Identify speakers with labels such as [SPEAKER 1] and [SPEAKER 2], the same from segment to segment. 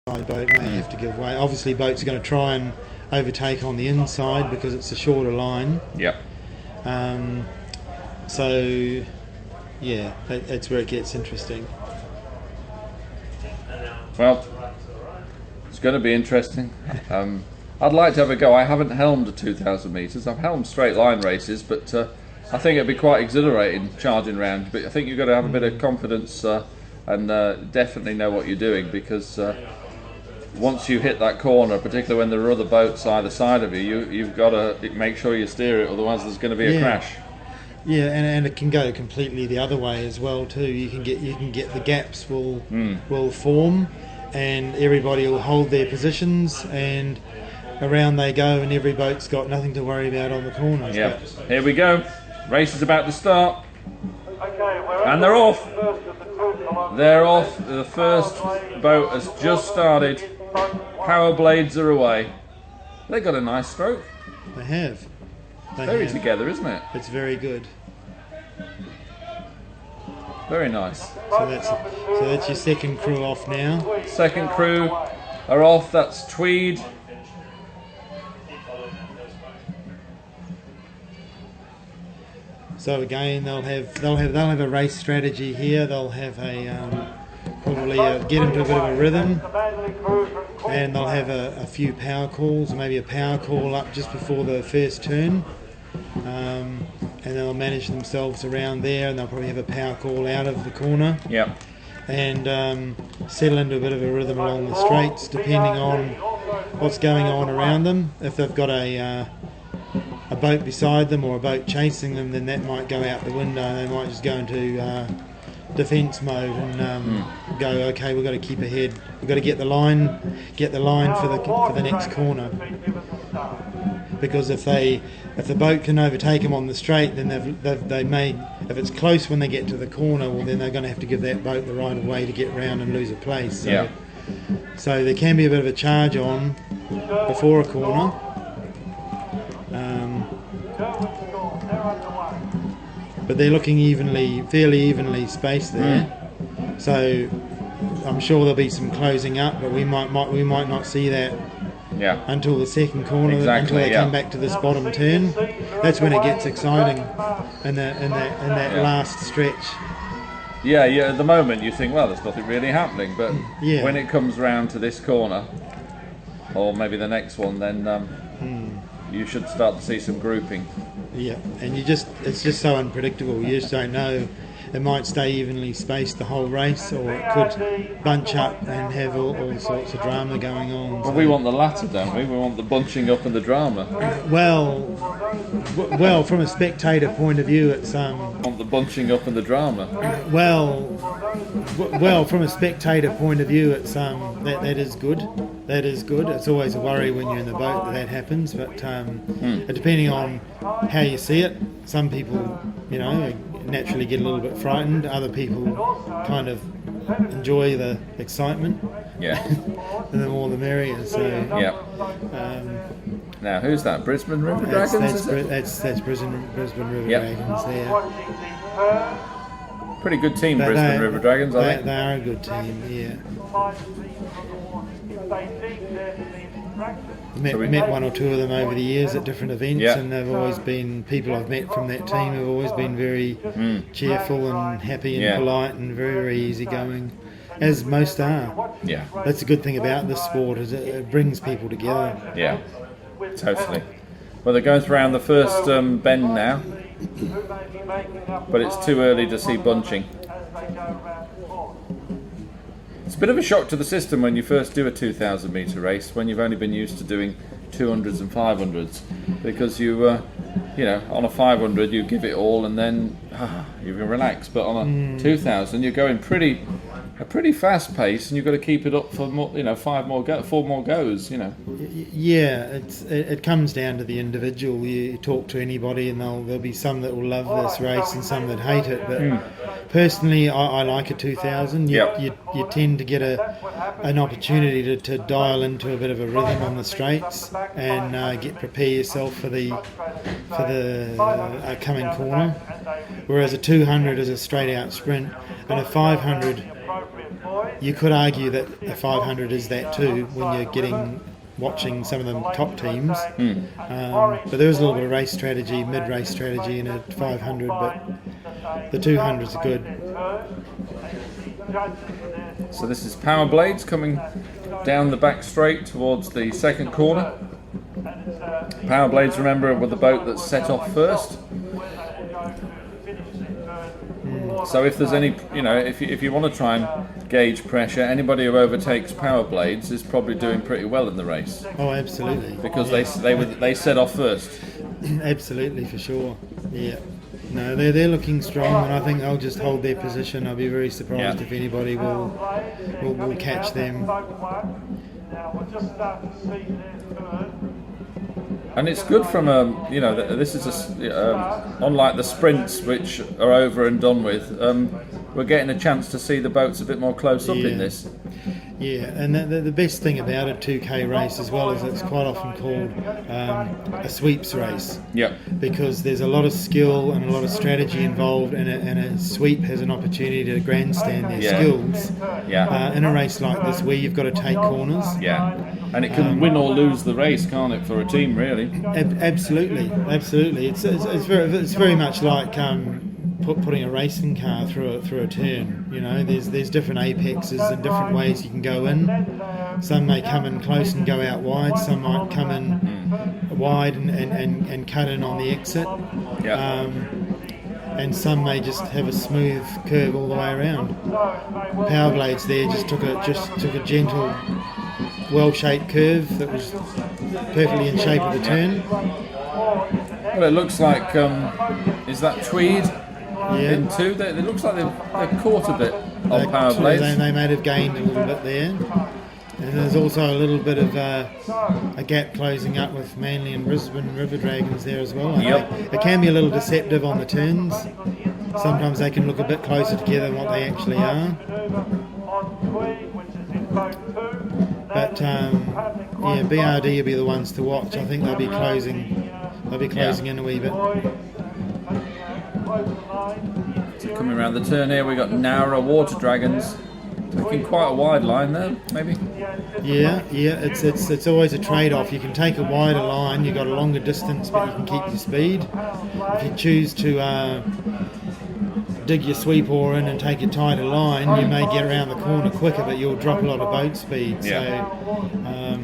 [SPEAKER 1] boat may have to give way. Obviously, boats are going to try and overtake on the inside because it's a shorter line.
[SPEAKER 2] Yep.
[SPEAKER 1] So, yeah, that's where it gets interesting.
[SPEAKER 2] Well, it's going to be interesting. I'd like to have a go. I haven't helmed a 2,000 metres. I've helmed straight line races, but I think it'd be quite exhilarating charging round. But I think you've got to have a bit of confidence and definitely know what you're doing, because once you hit that corner, particularly when there are other boats either side of you've got to make sure you steer it, otherwise there's going to be a crash.
[SPEAKER 1] Yeah, and it can go completely the other way as well too. You can get the gaps will form, and everybody will hold their positions, and around they go, and every boat's got nothing to worry about on the corners.
[SPEAKER 2] Yeah, here we go. Race is about to start, and they're off. They're off. The first boat has just started. Power blades are away. They got a nice stroke.
[SPEAKER 1] They have.
[SPEAKER 2] Very together, isn't it?
[SPEAKER 1] It's very good.
[SPEAKER 2] Very nice.
[SPEAKER 1] So that's your second crew off now.
[SPEAKER 2] Second crew are off. That's Tweed.
[SPEAKER 1] So again, they'll have a race strategy here. They'll have probably get into a bit of a rhythm, and they'll have a few power calls, maybe a power call up just before the first turn, and they'll manage themselves around there, and they'll probably have a power call out of the corner.
[SPEAKER 2] Yep.
[SPEAKER 1] And settle into a bit of a rhythm along the straights, depending on what's going on around them. If they've got a boat beside them or a boat chasing them, then that might go out the window. They might just go into defence mode and go, okay, we've got to keep ahead. We've got to get the line for the next corner. Because if the boat can overtake them on the straight, then they may, if it's close when they get to the corner, well then they're going to have to give that boat the right of way to get round and lose a place. So there can be a bit of a charge on before a corner. But they're looking fairly evenly spaced there. So I'm sure there'll be some closing up, but we might not see that until the second corner, until they come back to this bottom turn. That's when it gets exciting, in that last stretch.
[SPEAKER 2] Yeah. At the moment you think, well, there's nothing really happening, but when it comes round to this corner, or maybe the next one, then you should start to see some grouping.
[SPEAKER 1] Yeah, and it's just so unpredictable. You just don't know. It might stay evenly spaced the whole race, or it could bunch up and have all sorts of drama going on.
[SPEAKER 2] Well, we want the latter, don't we? We want the bunching up and the drama.
[SPEAKER 1] Well, from a spectator point of view, it's
[SPEAKER 2] Want the bunching up and the drama.
[SPEAKER 1] Well, from a spectator point of view, it's that is good. That is good. It's always a worry when you're in the boat that happens, but depending on how you see it, some people, naturally get a little bit frightened. Other people kind of enjoy the excitement. Yeah. And the more the merrier. So.
[SPEAKER 2] Yeah. Now, who's that? Brisbane River Dragons?
[SPEAKER 1] That's Brisbane River Dragons there.
[SPEAKER 2] Pretty good team, Brisbane River Dragons, I think.
[SPEAKER 1] They are a good team, yeah. Met one or two of them over the years at different events, and they've always been, people I've met from that team have always been very cheerful and happy and polite and very, very easygoing, as most are. Yeah. That's a good thing about this sport, is it brings people together.
[SPEAKER 2] Yeah, totally. Well, they're going around the first bend now, but it's too early to see bunching. It's a bit of a shock to the system when you first do a 2,000 metre race, when you've only been used to doing 200s and 500s, because you on a 500 you give it all and then you can relax, but on a 2,000 you're going a pretty fast pace, and you've got to keep it up for more, 4 more goes.
[SPEAKER 1] Yeah, it comes down to the individual. You talk to anybody, and there'll be some that will love this race and some that hate it. But personally, I like a 2,000. You tend to get an opportunity to dial into a bit of a rhythm on the straights and prepare yourself for the coming corner. Whereas a 200 is a straight out sprint, and a 500 you could argue that a 500 is that too when you're watching some of the top teams. But there is a little bit of race strategy, mid-race strategy in a 500, but the 200s are good.
[SPEAKER 2] So this is Power Blades coming down the back straight towards the second corner. Power Blades, remember, were the boat that set off first. So if there's any, if you want to try and gauge pressure, anybody who overtakes Power Blades is probably doing pretty well in the race.
[SPEAKER 1] Oh, absolutely.
[SPEAKER 2] Because they set off first.
[SPEAKER 1] Absolutely, for sure. Yeah. No, they're looking strong, and I think they'll just hold their position. I'll be very surprised if anybody will catch them.
[SPEAKER 2] And it's good from this is unlike the sprints which are over and done with. We're getting a chance to see the boats a bit more close up in this.
[SPEAKER 1] Yeah, and the best thing about a 2K race as well is it's quite often called a sweeps race.
[SPEAKER 2] Yeah. Because
[SPEAKER 1] there's a lot of skill and a lot of strategy involved, and a sweep has an opportunity to grandstand their skills.
[SPEAKER 2] Yeah.
[SPEAKER 1] In a race like this where you've got to take corners.
[SPEAKER 2] Yeah. And it can win or lose the race, can't it, for a team, really?
[SPEAKER 1] Absolutely. It's very much like putting a racing car through a turn. There's different apexes and different ways you can go in. Some may come in close and go out wide. Some might come in wide and cut in on the exit.
[SPEAKER 2] Yeah.
[SPEAKER 1] And some may just have a smooth curve all the way around. Power Blades there just took a gentle, well-shaped curve that was perfectly in shape of the turn.
[SPEAKER 2] Well, it looks like is that Tweed?
[SPEAKER 1] Yeah.
[SPEAKER 2] In two, it looks like they've caught a bit on Power Blades.
[SPEAKER 1] They may have gained a little bit there. And there's also a little bit of a gap closing up with Manly and Brisbane River Dragons there as well. It can be a little deceptive on the turns. Sometimes they can look a bit closer together than what they actually are. But BRD will be the ones to watch. I think they'll be closing in a wee bit.
[SPEAKER 2] So coming around the turn here, we've got narrower Water Dragons. Taking quite a wide line there, maybe.
[SPEAKER 1] Yeah. It's always a trade-off. You can take a wider line, you've got a longer distance, but you can keep your speed. If you choose to dig your sweep oar in and take a tighter line, you may get around the corner quicker, but you'll drop a lot of boat speed.
[SPEAKER 2] Yeah.
[SPEAKER 1] So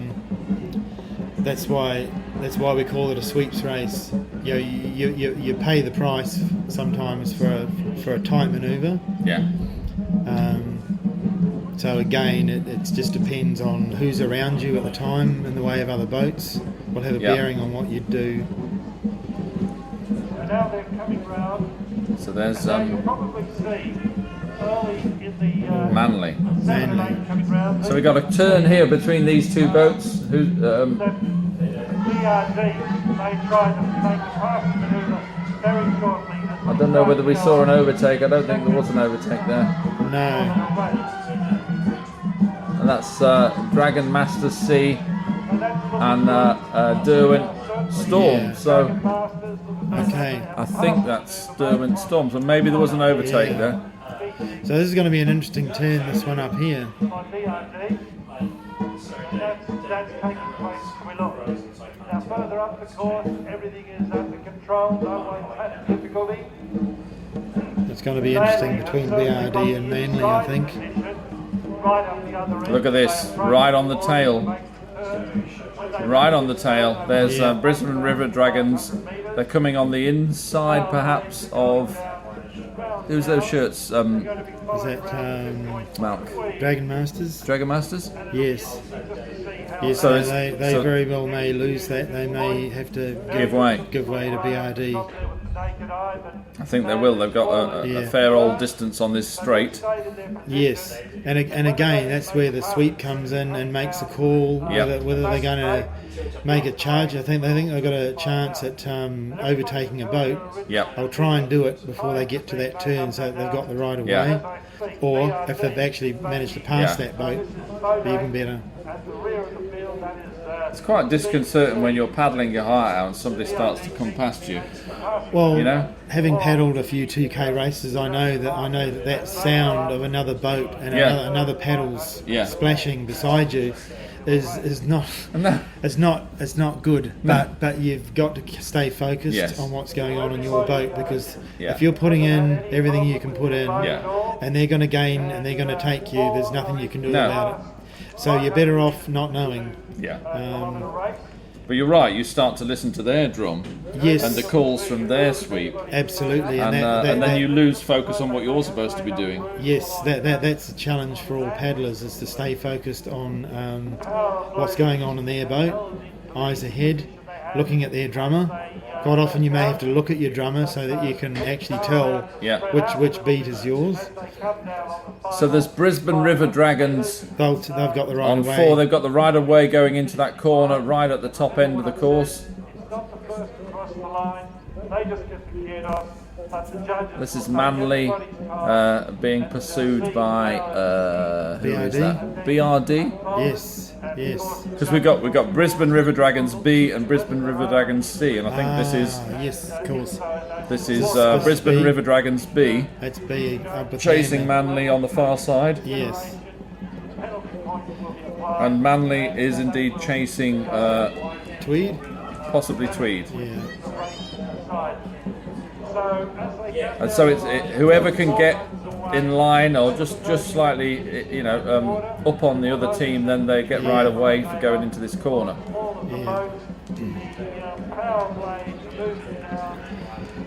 [SPEAKER 1] that's why we call it a sweeps race. You pay the price sometimes for a tight manoeuvre.
[SPEAKER 2] Yeah.
[SPEAKER 1] So again, it just depends on who's around you at the time in the way of other boats. Will have a bearing on what you do.
[SPEAKER 3] Now they're coming round.
[SPEAKER 2] So there's
[SPEAKER 3] You'll probably see early in the
[SPEAKER 2] Manly.
[SPEAKER 3] coming round.
[SPEAKER 2] So we got a turn here between these two boats.
[SPEAKER 3] BRD, they tried to make a pass manoeuvre very shortly.
[SPEAKER 2] I don't know whether we saw an overtake. I don't think there was an overtake there.
[SPEAKER 1] No.
[SPEAKER 2] And that's Dragon Master C and Derwent Storm.
[SPEAKER 1] Yeah.
[SPEAKER 2] So
[SPEAKER 1] Okay.
[SPEAKER 2] I think that's Derwent Storm. So maybe there was an overtake there.
[SPEAKER 1] So this is going to be an interesting turn, this one up here.
[SPEAKER 3] By BRD, that's taking place below. Now further up the course, everything is under control, no one had difficulty.
[SPEAKER 1] It's going to be interesting between BRD and Manly, I think.
[SPEAKER 2] Look at this, right on the tail. Right on the tail. There's Brisbane River Dragons. They're coming on the inside, perhaps, of... Who's those shirts?
[SPEAKER 1] Is that
[SPEAKER 2] Malk.
[SPEAKER 1] Dragon Masters?
[SPEAKER 2] Dragon Masters?
[SPEAKER 1] Yes. Yes,
[SPEAKER 2] So
[SPEAKER 1] so they very well may lose that. They may have to
[SPEAKER 2] Give way.
[SPEAKER 1] Give way to BRD.
[SPEAKER 2] I think they will. They've got a fair old distance on this straight.
[SPEAKER 1] Yes, and again, that's where the sweep comes in and makes a call whether they're going to make a charge. I think they've got a chance at overtaking a boat.
[SPEAKER 2] Yep.
[SPEAKER 1] They'll try and do it before they get to that turn, so that they've got the right of way. Or if they've actually managed to pass that boat, it'd be even better.
[SPEAKER 2] It's quite disconcerting when you're paddling your heart out and somebody starts to come past you.
[SPEAKER 1] Well,
[SPEAKER 2] You know?
[SPEAKER 1] having paddled paddled a few 2K races, I know that sound of another boat and
[SPEAKER 2] Yeah.
[SPEAKER 1] another paddles
[SPEAKER 2] Yeah.
[SPEAKER 1] splashing beside you is not
[SPEAKER 2] No.
[SPEAKER 1] it's not good. But you've got to stay focused
[SPEAKER 2] Yes.
[SPEAKER 1] on what's going on your boat, because
[SPEAKER 2] Yeah.
[SPEAKER 1] if you're putting in everything you can put in,
[SPEAKER 2] Yeah.
[SPEAKER 1] and they're going to gain and they're going to take you, there's nothing you can do
[SPEAKER 2] No.
[SPEAKER 1] about it. So you're better off not knowing.
[SPEAKER 2] Yeah.
[SPEAKER 1] Um,
[SPEAKER 2] But you're right, you start to listen to their drum
[SPEAKER 1] yes,
[SPEAKER 2] and the calls from their sweep,
[SPEAKER 1] absolutely,
[SPEAKER 2] and then you lose focus on what you're supposed to be doing.
[SPEAKER 1] Yes, that's the challenge for all paddlers, is to stay focused on what's going on in their boat, eyes ahead, looking at their drummer. Quite often you may have to look at your drummer so that you can actually tell
[SPEAKER 2] Yeah.
[SPEAKER 1] which beat is yours.
[SPEAKER 2] So there's Brisbane River Dragons
[SPEAKER 1] They've got the right
[SPEAKER 2] on
[SPEAKER 1] way.
[SPEAKER 2] 4. They've got the right of way going into that corner right at the top end of the course.
[SPEAKER 3] Not the first to cross the line. They just get the geared off. But the judges
[SPEAKER 2] This is
[SPEAKER 3] will take
[SPEAKER 2] Manly
[SPEAKER 3] everybody's time.
[SPEAKER 2] being pursued by who is
[SPEAKER 1] BRD?
[SPEAKER 2] that? BRD.
[SPEAKER 1] Yes, yes.
[SPEAKER 2] Because we got Brisbane River Dragons B and Brisbane River Dragons C, and I think
[SPEAKER 1] Yes, of course.
[SPEAKER 2] this is
[SPEAKER 1] This
[SPEAKER 2] Brisbane
[SPEAKER 1] B.
[SPEAKER 2] River Dragons B
[SPEAKER 1] That's big.
[SPEAKER 2] chasing Manly on the far side,
[SPEAKER 1] Yes.
[SPEAKER 2] and Manly is indeed chasing
[SPEAKER 1] Tweed?
[SPEAKER 2] possibly Tweed.
[SPEAKER 1] Yeah.
[SPEAKER 2] And so it's whoever can get in line or just slightly, up on the other team, then they get right away for going into this corner.
[SPEAKER 1] Yeah.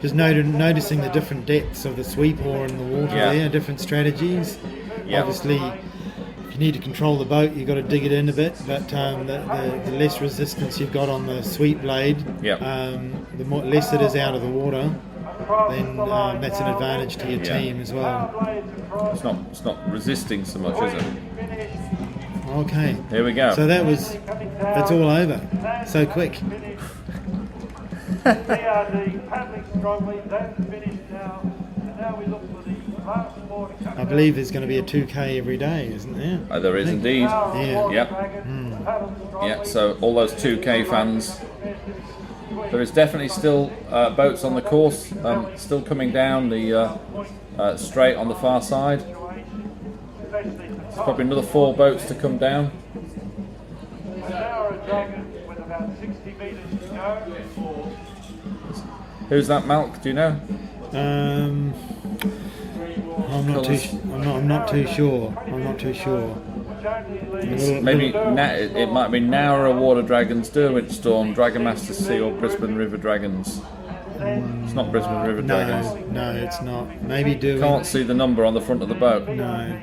[SPEAKER 1] Just noticing the different depths of the sweep oar in the water
[SPEAKER 2] Yeah.
[SPEAKER 1] there, different strategies.
[SPEAKER 2] Yeah.
[SPEAKER 1] Obviously, if you need to control the boat, you've got to dig it in a bit, but the less resistance you've got on the sweep blade,
[SPEAKER 2] Yeah.
[SPEAKER 1] the less it is out of the water, then that's an advantage to your
[SPEAKER 2] Yeah.
[SPEAKER 1] team as well.
[SPEAKER 2] It's not resisting so much, is it?
[SPEAKER 1] Okay.
[SPEAKER 2] Here we go.
[SPEAKER 1] So that's all over. So quick.
[SPEAKER 3] BRD paddling strongly. That's finished now. And now we look for the last four to come.
[SPEAKER 1] I believe there's going to be a 2K every day, isn't there?
[SPEAKER 2] There is indeed.
[SPEAKER 1] Yeah.
[SPEAKER 2] Yep. Yeah. So all those 2K fans. There is definitely still boats on the course, still coming down the straight on the far side. There's probably another 4 boats to come down.
[SPEAKER 3] Now a dragon with about 60 metres to go.
[SPEAKER 2] Who's that, Malk? Do you know?
[SPEAKER 1] I'm not too. I'm not too sure. I'm not too sure.
[SPEAKER 2] Maybe it might be Nowra Water Dragons, Derwent Storm, Dragon Master C, or Brisbane River Dragons. It's not Brisbane River Dragons.
[SPEAKER 1] No, it's not. Maybe do.
[SPEAKER 2] Can't see the number on the front of the boat.
[SPEAKER 1] No.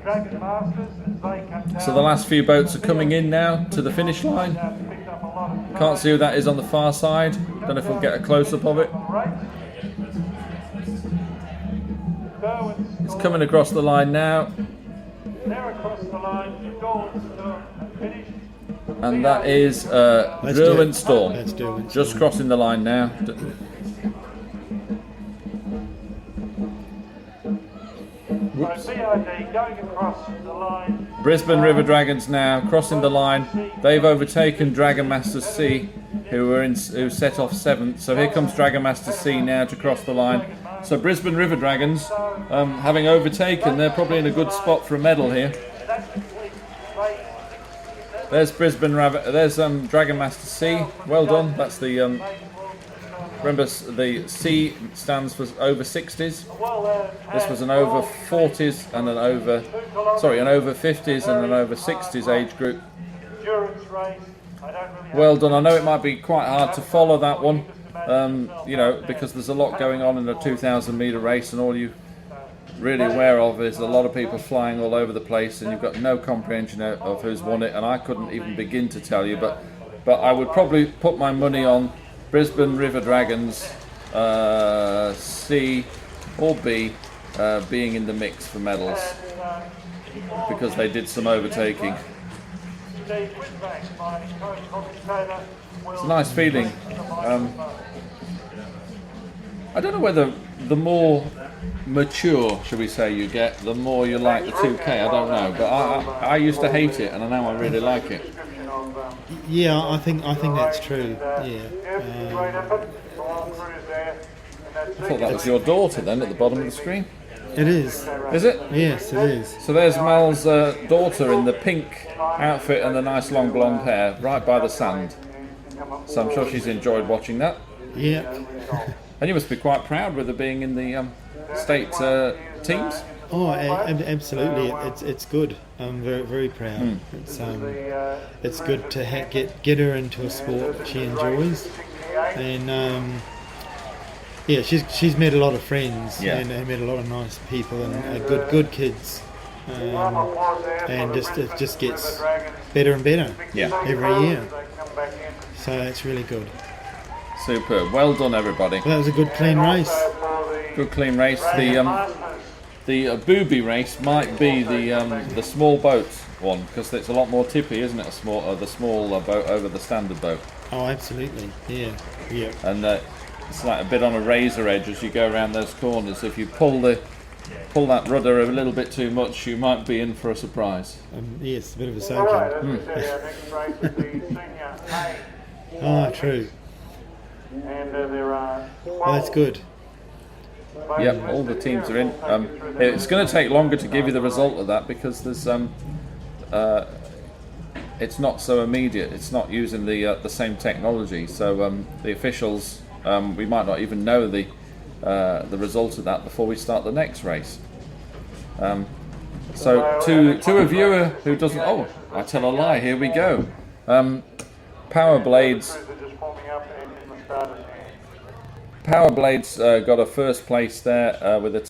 [SPEAKER 3] Dragon Masters as they come down.
[SPEAKER 2] So the last few boats are coming in now to the finish line.
[SPEAKER 3] Picked up a lot of
[SPEAKER 2] Can't see who that is on the far side. Don't know if we'll get a close up of it. It's coming across the line now,
[SPEAKER 3] They're across the line. Dawn's finished.
[SPEAKER 2] and that is
[SPEAKER 1] Let's do
[SPEAKER 2] Derwent
[SPEAKER 1] it.
[SPEAKER 2] Storm.
[SPEAKER 1] Let's do it.
[SPEAKER 2] Just crossing the line now.
[SPEAKER 3] So BRD going across the line.
[SPEAKER 2] Brisbane River Dragons now crossing the line. They've overtaken Dragon Master C, who set off 7th. So here comes Dragon Master C now to cross the line. So Brisbane River Dragons, having overtaken, they're probably in a good spot for a medal here. There's there's Dragon Master C. Well done. That's the remember the C stands for over 60s. This was an over 40s and an over 50s and an over 60s age group.
[SPEAKER 3] Endurance race.
[SPEAKER 2] Well done. I know it might be quite hard to follow that one, because there's a lot going on in a 2,000 metre race, and all you really aware of is a lot of people flying all over the place, and you've got no comprehension of who's won it, and I couldn't even begin to tell you, but I would probably put my money on Brisbane River Dragons, C or B, being in the mix for medals, because they did some overtaking. It's a nice feeling. I don't know whether the more mature, shall we say, you get, the more you like the 2K. I don't know, but I used to hate it, and now I really like it.
[SPEAKER 3] of
[SPEAKER 1] Yeah, I think that's true.
[SPEAKER 3] great effort. The long cruise there.
[SPEAKER 2] I thought that was your daughter then at the bottom of the screen.
[SPEAKER 1] It is.
[SPEAKER 2] Is it?
[SPEAKER 1] Yes, it is.
[SPEAKER 2] So there's Mal's daughter in the pink outfit and the nice long blonde hair, right by the sand. So I'm sure she's enjoyed watching that.
[SPEAKER 1] Yeah.
[SPEAKER 2] And you must be quite proud with her being in the state teams.
[SPEAKER 1] Oh, absolutely. It's good. I'm very proud. It's good to get her into a sport that she enjoys, and yeah, she's met a lot of friends and met a lot of nice people and good kids, and it just gets better and better every year. So it's really good.
[SPEAKER 2] Superb. Well done, everybody.
[SPEAKER 1] Well, that was a good clean race.
[SPEAKER 2] Good clean race. The booby race might be the small boat one, because it's a lot more tippy, isn't it? The small boat over the standard boat.
[SPEAKER 1] Oh, absolutely. Yeah.
[SPEAKER 2] And it's like a bit on a razor edge as you go around those corners. If you pull that rudder a little bit too much, you might be in for a surprise.
[SPEAKER 1] Yes, a bit of a soaking. Oh, true.
[SPEAKER 3] And there are
[SPEAKER 1] Oh, that's good.
[SPEAKER 2] Yep, all the teams are in. It's going to take longer to give you the result of that because there's it's not so immediate. It's not using the same technology. So the officials, we might not even know the result of that before we start the next race. So to a viewer who doesn't, oh, I tell a lie. Here we go. Power Blades. Power Blades got a first place there with a